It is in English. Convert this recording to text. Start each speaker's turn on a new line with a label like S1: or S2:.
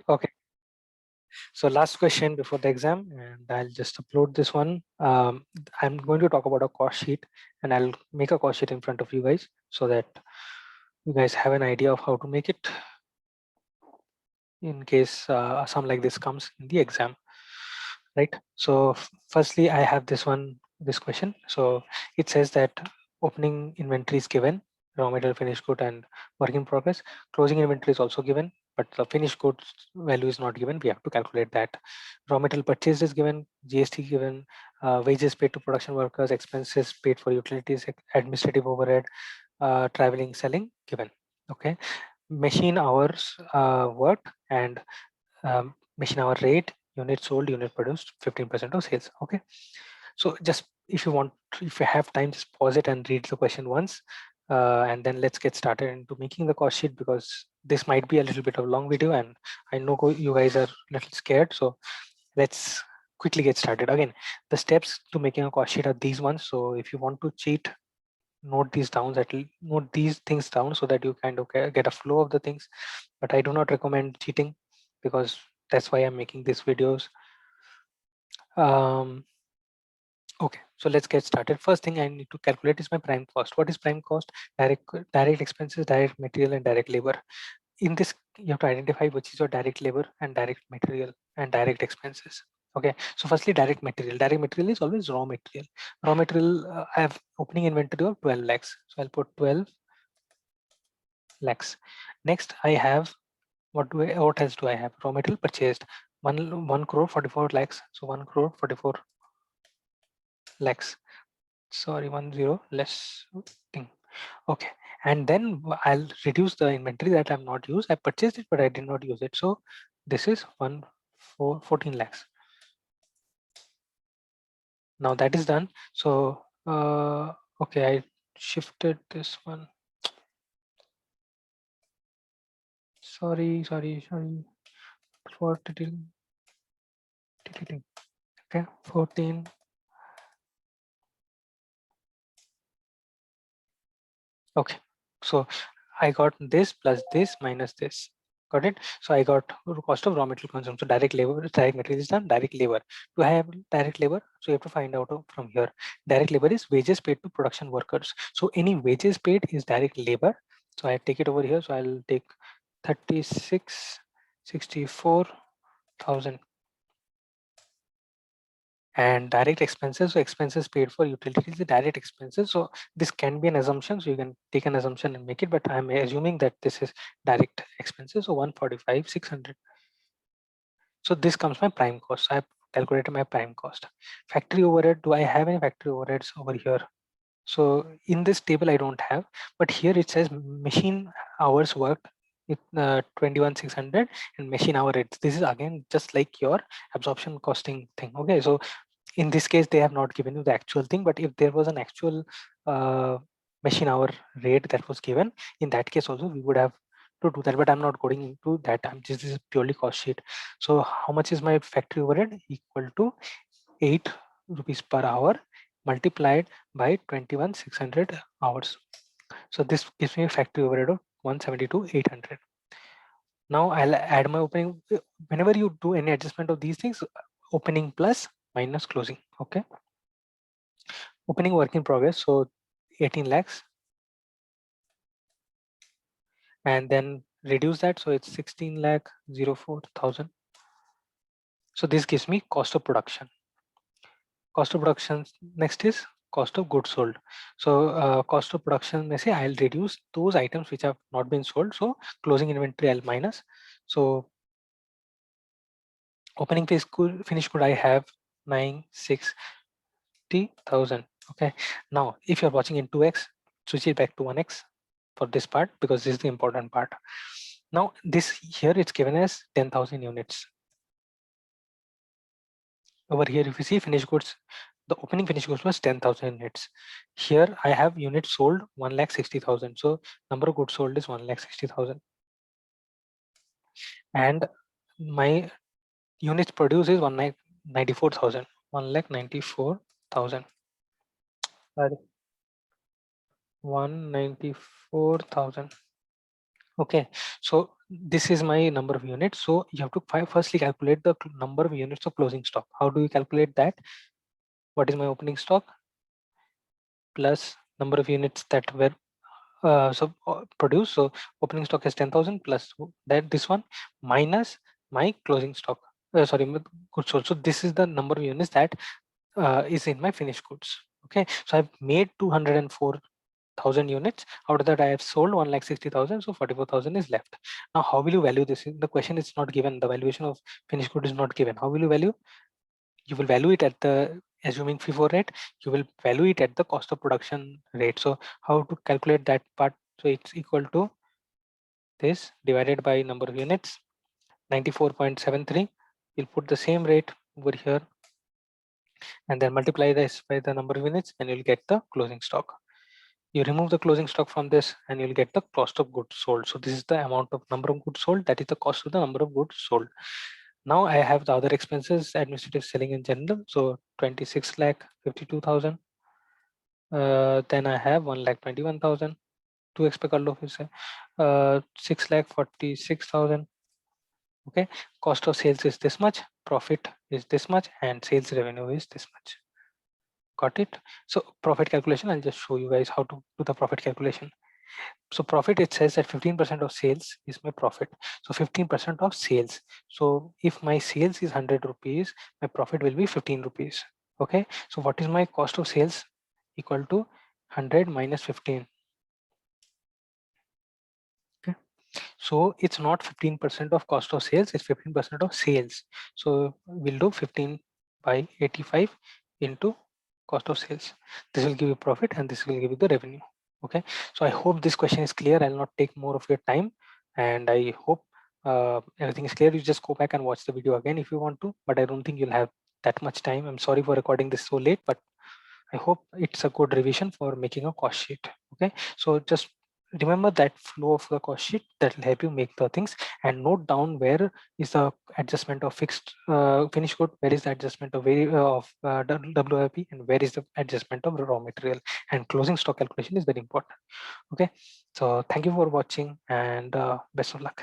S1: Okay, so last question before the exam, and I'll just upload this one. I'm going to talk about a cost sheet, and I'll make a cost sheet in front of you guys so that you guys have an idea of how to make it in case some like this comes in the exam, right? So firstly, I have this question. So it says that opening inventory is given, raw material, finished good, and work in progress. Closing inventory is also given, but the finished goods value is not given. We have to calculate that. Raw material purchase is given, GST given, wages paid to production workers, expenses paid for utilities, administrative overhead, traveling, selling given. Okay, machine hours worked and machine hour rate, unit sold, unit produced, 15% of sales. Okay, so just if you want, if you have time, just pause it and read the question once, and then let's get started into making the cost sheet, because this might be a little bit of a long video and I know you guys are a little scared. So let's quickly get started. Again, the steps to making a cost sheet are these ones. So if you want to cheat, note these down, note these things down so that you kind of get a flow of the things. But I do not recommend cheating, because that's why I'm making these videos. um, okay, so let's get started. First thing I need to calculate is my prime cost. What is prime cost? Direct expenses, direct material, and direct labor. In this, you have to identify which is your direct labor and direct material and direct expenses. Okay, so firstly, direct material. Direct material is always raw material. Raw material, I have opening inventory of 12 lakhs, so I'll put 12 lakhs. Next, I have what else do I have? Raw material purchased, 1 crore 44 lakhs. So 1 crore 44 lakhs. Sorry, 10 less thing. Okay, and then I'll reduce the inventory that I'm not used. I purchased it, but I did not use it. So this is 14 lakhs. Now that is done. So okay, I shifted this one. Sorry. For deleting. Okay, 14. Okay, so I got this plus this minus this. Got it? So I got cost of raw material consumed. So direct labor, direct material is done, direct labor. Do I have direct labor? So you have to find out from here. Direct labor is wages paid to production workers. So any wages paid is direct labor. So I take it over here. So I'll take 34,000. And direct expenses, so expenses paid for utilities, the direct expenses. So this can be an assumption, so you can take an assumption and make it, but I'm assuming that this is direct expenses. So 145 600. So this comes my prime cost. So I have calculated my prime cost. Factory overhead, do I have any factory overheads over here? So in this table I don't have, but here it says machine hours worked with 21,600 and machine hour rates. This is again just like your absorption costing thing. Okay, so in this case they have not given you the actual thing, but if there was an actual machine hour rate that was given, in that case also we would have to do that, but I'm not going into that. This is purely cost sheet. So how much is my factory overhead? Equal to 8 rupees per hour multiplied by 21,600 hours. So this gives me a factory overhead of 172,800. Now I'll add my opening. Whenever you do any adjustment of these things, opening plus minus closing. Okay, opening work in progress, so 18 lakhs, and then reduce that, so it's 16 lakh 04,000. So this gives me cost of production. Cost of production next is cost of goods sold. So cost of production, may say I'll reduce those items which have not been sold. So closing inventory I'll minus. So opening finished good I have 960,000. Okay, now if you're watching in 2x, switch it back to 1x for this part, because this is the important part. Now this here it's given as 10,000 units. Over here if you see finished goods, the opening finished goods was 10,000 units. Here I have units sold 1,60,000. So number of goods sold is 1,60,000, and my units produced is 1,94,000. 1,94,000. 194,000. Okay, so this is my number of units. So you have to firstly calculate the number of units of closing stock. How do you calculate that? What is my opening stock plus number of units that were produced? So opening stock is 10,000 plus that this one minus my closing stock. Sorry, my goods sold. So this is the number of units that is in my finished goods. Okay, so I've made 204,000 units. Out of that, I have sold 1,60,000. So 44,000 is left. Now, how will you value this? The question is not given. The valuation of finished good is not given. How will you value? You will value it at the assuming FIFO rate. You will value it at the cost of production rate. So how to calculate that part? So it's equal to this divided by number of units, 94.73. You'll put the same rate over here and then multiply this by the number of units and you'll get the closing stock. You remove the closing stock from this and you'll get the cost of goods sold. So this is the amount of number of goods sold, that is the cost of the number of goods sold. Now I have the other expenses, administrative, selling in general. So 26 lakh 52,000. Then I have 1 lakh 21,000. 2x पे कर लो फिर से 6 lakh 46,000. Okay, cost of sales is this much, profit is this much, and sales revenue is this much. Got it? So profit calculation, I'll just show you guys how to do the profit calculation. So profit, it says that 15% of sales is my profit. So 15% of sales. So if my sales is 100 rupees, my profit will be 15 rupees. Okay, so what is my cost of sales? Equal to 100 minus 15. Okay, so it's not 15% of cost of sales, it's 15% of sales. So we'll do 15 by 85 into cost of sales. This will give you profit and this will give you the revenue. Okay, so I hope this question is clear. I'll not take more of your time, and I hope everything is clear. You just go back and watch the video again if you want to, but I don't think you'll have that much time. I'm sorry for recording this so late, but I hope it's a good revision for making a cost sheet. Okay, so just remember that flow of the cost sheet, that will help you make the things, and note down where is the adjustment of fixed finished good, where is the adjustment of WIP, and where is the adjustment of raw material, and closing stock calculation is very important. Okay, so thank you for watching and best of luck.